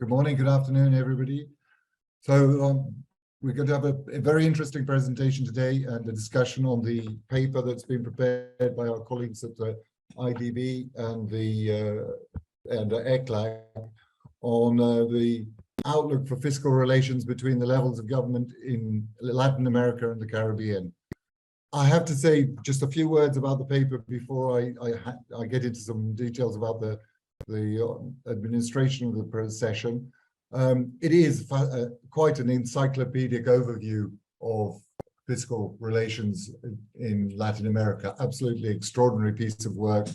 Good morning, good afternoon, everybody. So we're going to have a very interesting presentation today and a discussion on the paper that's been prepared by our colleagues at the IADB and the ECLAC on the outlook for fiscal relations between the levels of government in Latin America and the Caribbean. I have to say just a few words about the paper before I get into some details about the administration of the session. It is quite an encyclopedic overview of fiscal relations in Latin America. Absolutely extraordinary piece of work,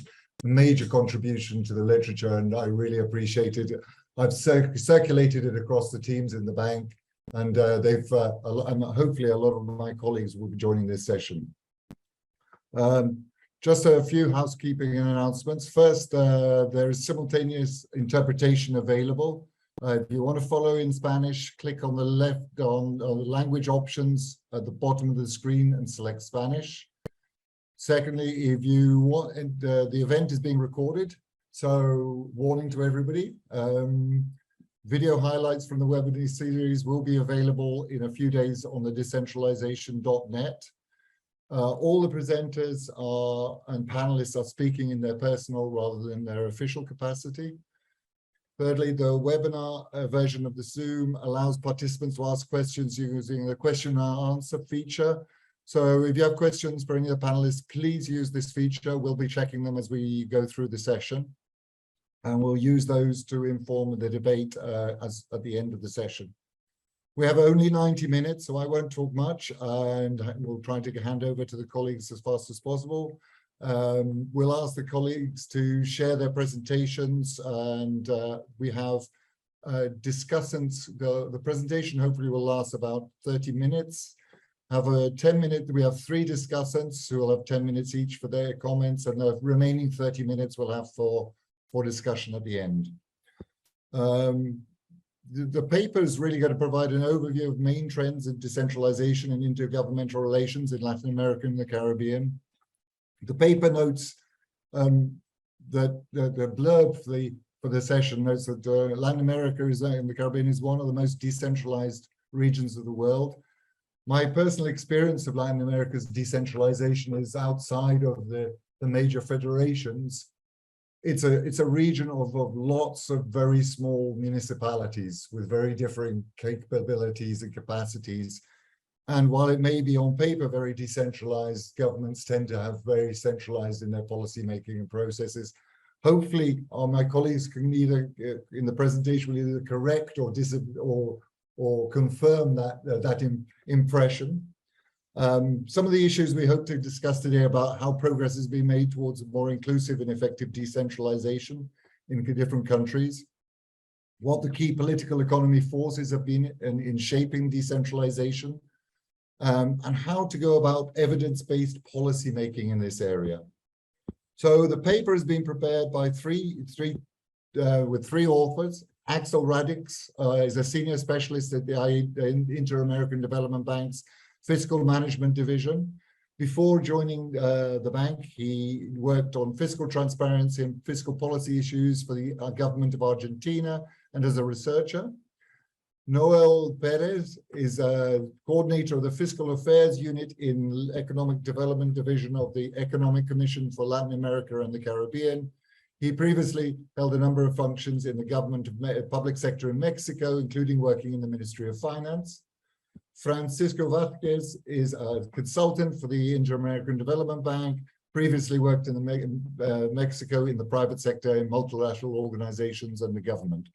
major contribution to the literature, and I really appreciate it. I've circulated it across the teams in the bank, and and hopefully a lot of my colleagues will be joining this session. Just a few housekeeping announcements. First, there is simultaneous interpretation available. If you want to follow in Spanish, click on the left on the language options at the bottom of the screen and select Spanish. Secondly, if you want, the event is being recorded, so warning to everybody. Video highlights from the webinar series will be available in a few days on the decentralization.net. All the presenters and panelists are speaking in their personal rather than their official capacity. Thirdly, the webinar version of the Zoom allows participants to ask questions using the question and answer feature. So if you have questions for any of the panelists, please use this feature. We'll be checking them as we go through the session. And we'll use those to inform the debate at the end of the session. We have only 90 minutes, so I won't talk much, and we'll try to hand over to the colleagues as fast as possible. We'll ask the colleagues to share their presentations, and we have discussants. The presentation hopefully will last about 30 minutes. Have a 10-minute, we have 3 discussants who will have 10 minutes each for their comments, and the remaining 30 minutes we'll have for discussion at the end. The paper is really going to provide an overview of main trends in decentralization and intergovernmental relations in Latin America and the Caribbean. The paper notes that the blurb for the session notes that Latin America and the Caribbean is one of the most decentralized regions of the world. My personal experience of Latin America's decentralization is outside of the major federations. It's a region of lots of very small municipalities with very differing capabilities and capacities. And while it may be on paper very decentralized, governments tend to have very centralized in their policy making and processes. Hopefully, my colleagues can either in the presentation will either correct or confirm that impression. Some of the issues we hope to discuss today about how progress has been made towards more inclusive and effective decentralization in different countries, what the key political economy forces have been in shaping decentralization, and how to go about evidence-based policy making in this area. So the paper has been prepared by with three authors. Axel Radix is a senior specialist at the Inter-American Development Bank's Fiscal Management Division. Before joining the bank, he worked on fiscal transparency and fiscal policy issues for the government of Argentina and as a researcher. Noel Perez is a coordinator of the Fiscal Affairs Unit in Economic Development Division of the Economic Commission for Latin America and the Caribbean. He previously held a number of functions in the government of public sector in Mexico, including working in the Ministry of Finance. Francisco Vázquez is a consultant for the Inter-American Development Bank, previously worked in Mexico in the private sector in multilateral organizations and the government.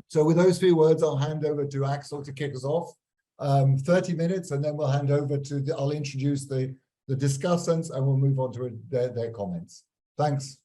So with those few words, I'll hand over to Axel to kick us off. 30 minutes, and then we'll hand over to, I'll introduce the discussants and we'll move on to their comments. Thanks.